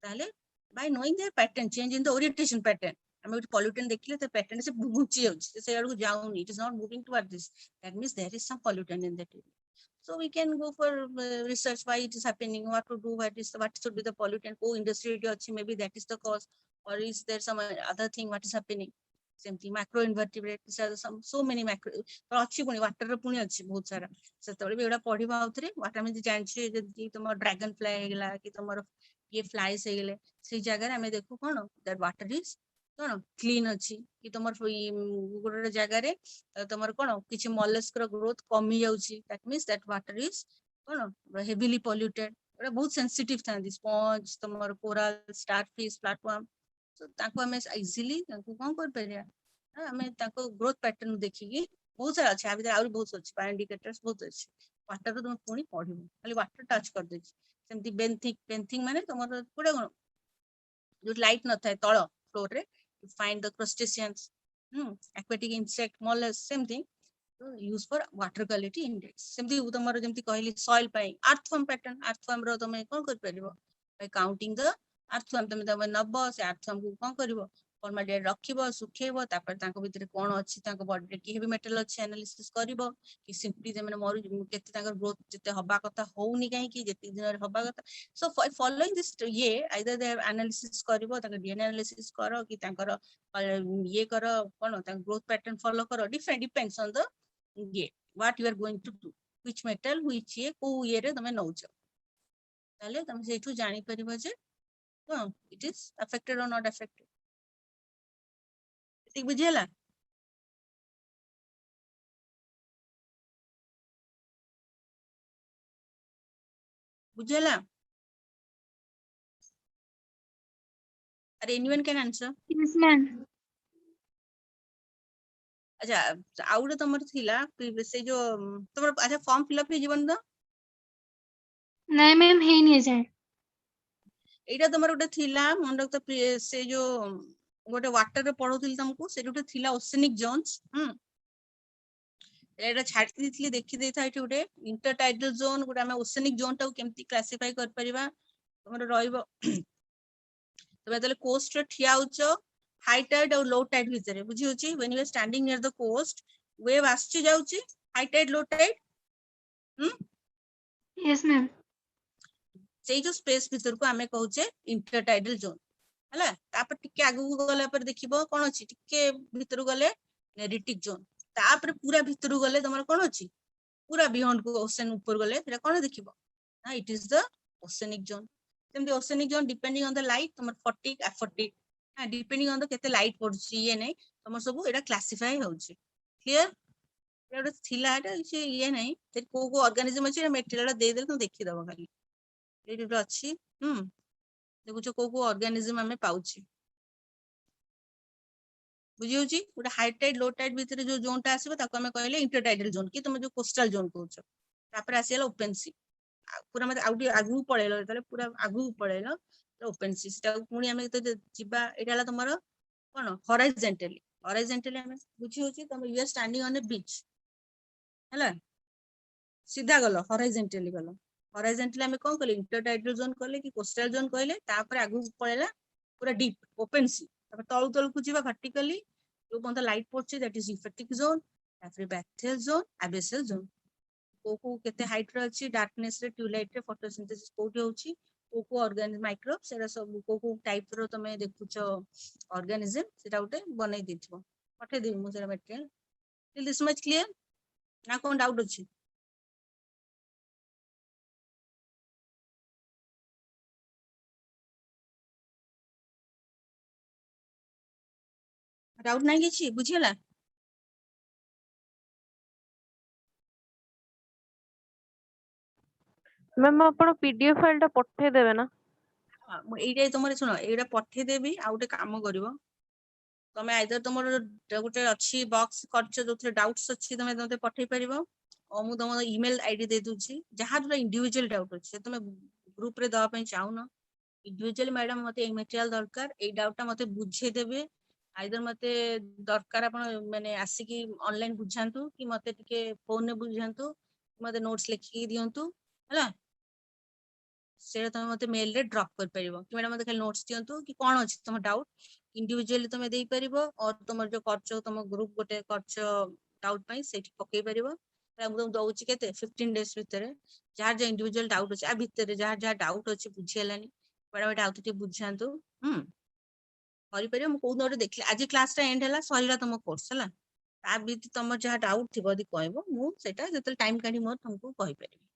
ତାହେଲେ by knowing their pattern, change in the orientation pattern, ଆମେ ଗୋଟେ pollutant ଦେଖିଲେ ତା pattern ସେ ଘୁଞ୍ଚି ଯାଉଛି, ସେ ଆଡକୁ ଯାଉନି, it is not moving toward this. That means there is some pollutant in that area. So we can go for research why it is happening, what to do, what should be the pollutant, industry maybe that is the cause, or is there some other thing what is happening. Simply macro invertebrate, these are some so many macro अच्छी पुणी water ର पुणी अच्छी बहुत सारा. ସେତେବେଳେ ବି ଏଗୁଡ଼ା ପଢିବା ଆଉଥରେ. water ଆମେ ଜାଣିଛେ ଯଦି ତମର dragon fly ହେଇଗଲା କି ତମର ये flies ହେଇଗଲେ, ସେଇ ଜାଗାରେ ଆମେ ଦେଖୁ କଣ that water is କଣ clean ଅଛି, କି ତମର ଗୋଟେ ଜାଗାରେ ତମର କଣ କିଛି mollusk ର growth କମି ଯାଉଛି. That means that water is କଣ heavily polluted. ଏଟା ବହୁତ sensitive ଥାନ୍ତି, sponge ତମର coral, starfish, flatworm. So ତାଙ୍କୁ ଆମେ easily ତାଙ୍କୁ କଣ କରିପାରିବା, ଆମେ ତାଙ୍କ growth pattern ଦେଖିକି, ବହୁତ ସାରା ଅଛି, ଆ ଭିତରେ ଆହୁରି ବହୁତ ଅଛି, indicators ବହୁତ ଅଛି. water ର ତମେ ପୁଣି ପଢିବ, ଖାଲି water touch କରିଦେଇଛି. ସେମିତି ବେନ୍ଥିଂ ମାନେ ତମର ଗୋଟେ କଣ ଯୋଉ ଲାଇଟ୍ ନଥାଏ ତଳ floor ରେ, you find the crustaceans, aquatic insect, mollusks, something use for water quality index. ସେମିତି ତମର ଯେମିତି କହିଲି soil ପାଇଁ earthworm pattern, earthworm ର ତମେ କଣ କରିପାରିବ, by counting the earthworm, ତମେ ନବ ସେ earthworm କୁ କଣ କରିବ, ଫର୍ମାଲିଟିରେ ରଖିବ, ଶୁଖେଇବ, ତାପରେ ତାଙ୍କ ଭିତରେ କଣ ଅଛି, ତାଙ୍କ ବଡିରେ କି ହେଭି ମେଟାଲ ଅଛି ଆନାଲିସିସ୍ କରିବ, କି ସିମ୍ପଲି ସେମାନେ ମରୁ, କେତେ ତାଙ୍କର ଗ୍ରୋଥ ଯେତେ ହବା କଥା ହଉନି କାହିଁକି, ଯେତିକି ଦିନରେ ହବା କଥା. So following this either they have analysis କରିବ, ତାଙ୍କ DNA analysis କର, କି ତାଙ୍କର ଇଏ କର, କଣ ତାଙ୍କ growth pattern follow କର, depends on the what you are going to do, which metal, which କୋଉ ଇଏରେ ତମେ ନଉଛ. ତାହେଲେ ତମେ ସେଇଠୁ ଜାଣିପାରିବ ଯେ it is affected or not affected. ଏତିକି ବୁଝିହେଲା? ବୁଝିହେଲା? anyone can answer? Yes, ma'am. ଆଚ୍ଛା ଆଉ ଗୋଟେ ତମର ଥିଲା ସେଇ ଯୋଉ ତମର ଆଚ୍ଛା ଫର୍ମ ଫିଲଅପ ହେଇଯିବନି ତ? ନାଇଁ ମ୍ୟାମ୍ ହେଇନି ଏଯାଏଁ. ଏଇଟା ତମର ଗୋଟେ ଥିଲା ମନେ ରଖ, ସେ ଯୋଉ ଗୋଟେ ୱାଟର ରେ ପଢଉଥିଲି ତମକୁ, ସେଠି ଗୋଟେ ଥିଲା ଓସେନିକ ଜୋନ୍ସ. ଏଇଟା ଛାଡି ଦେଇଥିଲି, ଦେଖି ଦେଇଥା, ଏଠି ଗୋଟେ ଇଣ୍ଟରଟାଇଡାଲ ଜୋନ୍, ଗୋଟେ ଆମେ ଓସେନିକ ଜୋନ୍ ଟାକୁ କେମିତି କ୍ଲାସିଫାଇ କରିପାରିବା. ତମର ରହିବ ତମେ ଯେତେବେଳେ କୋଷ୍ଟ ରେ ଠିଆ ହଉଛ ହାଇ ଟାଇଡ ଆଉ ଲୋ ଟାଇଡ ଭିତରେ, ବୁଝି ହଉଛି, when you are standing near the coast, wave ଆସୁଛି ଯାଉଛି, ହାଇ ଟାଇଡ ଲୋ ଟାଇଡ, Yes, ma'am. ସେଇ ଯୋଉ ସ୍ପେସ୍ ଭିତରକୁ ଆମେ କହୁଛେ ଇଣ୍ଟରଟାଇଡାଲ ଜୋନ୍ ହେଲା. ତାପରେ ଟିକେ ଆଗକୁ ଗଲା ପରେ ଦେଖିବ କଣ ଅଛି, ଟିକେ ଭିତରକୁ ଗଲେ ନେରିଟିକ ଜୋନ୍, ତାପରେ ପୁରା ଭିତରକୁ ଗଲେ ତମର କଣ ଅଛି, ପୁରା ବିୟଣ୍ଡ କୁ ଓସେନ ଉପର ଗଲେ ସେଟା କଣ ଦେଖିବ ନା it is the oceanic zone. ସେମିତି oceanic zone depending on the light, ତମର ଫଟିକ ଆଫଟିକ, ଡିପେଣ୍ଡିଂ ଅନ ଦ କେତେ ଲାଇଟ୍ ପଡୁଛି, ଇଏ ନାହିଁ, ତମର ସବୁ ଏଇଟା କ୍ଲାସିଫାଇ ହଉଛି. କ୍ଲିୟର? ଏଇଟା ଗୋଟେ ଥିଲା, ଏଟା କିଛି ଇଏ ନାହିଁ, ସେଠି କୋଉ କୋଉ ଅର୍ଗାନିଜମ ଅଛି, ମେଟେରିଆଲ ଦେଇଦେଲେ ତମେ ଦେଖିଦବ ଖାଲି, ଏଇଠି ଗୋଟେ ଅଛି. ଦେଖୁଛ କୋଉ କୋଉ ଅର୍ଗାନିଜମ ଆମେ ପାଉଛେ. बुझी होची गोटे हाई टाइड लो टाइड भितर जो जोन टा आसीबो ताको हमें कहले इंटरटाइडल जोन कि तुम जो कोस्टल जोन कहउछ तापर आसीला ओपन सी पूरा मत आउटी आगु पळेलो तले पूरा आगु पळेलो ओपन सी सेटा पुणी हमें तो जिबा एटाला तुमरो कोन हॉरिजॉन्टली हमें बुझी होची तुम यू आर स्टैंडिंग ऑन ए बीच हला सीधा गलो हॉरिजॉन्टली हमें कोन कहले इंटरटाइडल जोन कहले कि कोस्टल जोन कहले तापर आगु पळेला पूरा डीप ओपन सी तापर तळु तळु को जिबा वर्टिकली जो बंद लाइट पड़ছে दैट इज इफेक्टिव जोन तापर बैक्थियल जोन एबेसियल जोन को केते हाइट रे अछि डार्कनेस रे ट्यूबलाइट रे फोटोसिंथेसिस कोठी होछि को ऑर्गेनिक माइक्रोब सेरा सब को टाइप रो तमे देखुछो ऑर्गेनिज्म सेटा उटे बनै दिथिबो पठे देबी मु सेरा material till this much clear ना कोन डाउट अछि डाउट नाही किछि बुझियला मैम आपण पीडीएफ फाइल टा पठे देबे ना एइटा तुमरे सुनो एइटा पठे देबी आ उटे काम करिवो तमे आइदर तुमर गोटे अछि बॉक्स करछ जोथे डाउट्स अछि तमे तमे पठे परिबो और मु तुम ईमेल आईडी दे दूची जहाँ जो इंडिविजुअल डाउट अच्छे तुम ग्रुप रे दवा ପାଇଁ चाहून इंडिविजुअल मैडम मते ए मटेरियल दरकार ए डाउट मते बुझे देबे आइदर मते दरकार आपण माने आसिकी ऑनलाइन बुझांतु कि मते टिके फोन ने बुझांतु मते नोट्स लिखि दियंतु हला सेटा तुम मते मेल रे ड्रॉप कर परिबो कि मैडम मते खाली नोट्स दियंतु कि कोन अछि तुम डाउट इंडिविजुअली तुम देई परिबो और तुम जो करछो तुम ग्रुप गोटे करछो डाउट पई सेठी पकेई परिबो तुम दउची केते 15 डेज भितर जहाँ जहाँ इंडिविजुअल डाउट अछि आ भितर जहाँ जहाँ डाउट अछि बुझी हेलानी मैडम एटा आउती बुझांतु करि परिबो मु कोन ओटे देखले आज क्लास टा एंड हला सरीला तुम कोर्स हला ता बित तुम जहाँ डाउट थिबो दि कहबो मु सेटा जतल टाइम काढी मोर तुमको कहि परिबी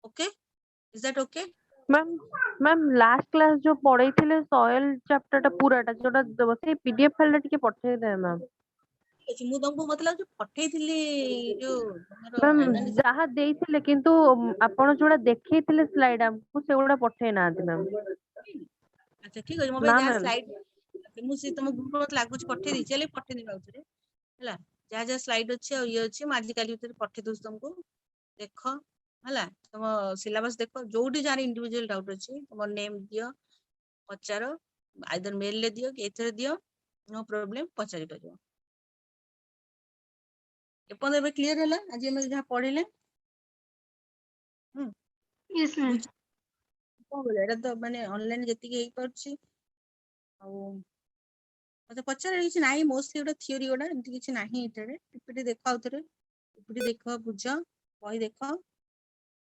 okay is that okay ma'am ma'am last class जो पढ़ाई थिले सॉइल चैप्टर टा पूराटा जोटा से पीडीएफ फाइल टा टिके पठे दे मैम अछि मु तुमको मतलब जो पठेइथिली जो हमरो मैम एनालिसिस जहाँ देइथिले किंतु आपण जोड़ा देखैथिले स्लाइड हमको सेगुड़ा पठे नांती मैम अच्छा ठीक अछि मोबाइल ना जहाँ मैम स्लाइड मु से तुम ग्रुप मत लागुच पठे दी चले पठे देबा उतरे हला जहाँ जहाँ स्लाइड अछि और ये अछि माजी काली उतरे पठे दोस तुमको देखो हला तुम सिलेबस देखो जोडी जारे इंडिविजुअल डाउट अछि तुम नेम दियो पचारो आइदर मेल ले दियो कि एथरे दियो नो प्रॉब्लम पचारि परियो एपन एबे क्लियर हला आज हम जहाँ पढिले यस मैम बुझ को बोले एटा तो माने ऑनलाइन जति के हेई परछि आ मते पचारे किछि नाही मोस्टली ओटा थियोरी ओटा एमति किछि नाही एटारे पिपिटी देखा उतरे पिपिटी देखो बुझ कहि देखो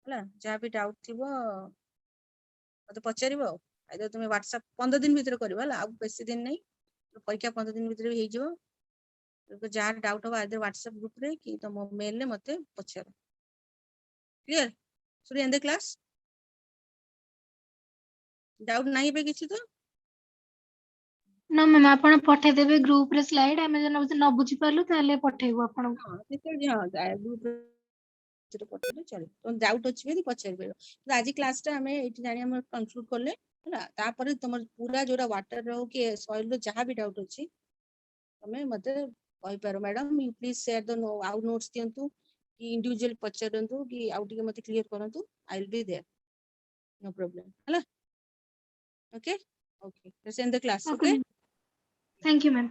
हला जहाँ भी डाउट थिबो मते पचारिबो आइदर तुम व्हाट्सएप 15 दिन भीतर करबो हला आ बेसी दिन नहीं परीक्षा 15 दिन भीतर भी हेई जिवो तो जहाँ डाउट हो आइदर व्हाट्सएप ग्रुप रे कि तुम मेल रे मते पचारो clear should end the class doubt नाही बे किछि तो ना मैम आपण पठे देबे ग्रुप रे स्लाइड हमें जन न बुझी पारलु ताले पठेबो आपण हां निकल हां ग्रुप रे पठेले चले तो डाउट अछि बेली पचारि बेलो तो आज क्लास टा हमें एठी जानि हम कंक्लूड करले हला तापर तुम पूरा जोरा वाटर रो कि सॉइल रो जहाँ भी डाउट अछि हमें मते कहि पारो madam you please share the out notes दियंतु कि इंडिविजुअल पचारंतु कि आउट के मते क्लियर करंतु I will be there no problem हला okay okay let's end the class okay okay ma'am thank you ma'am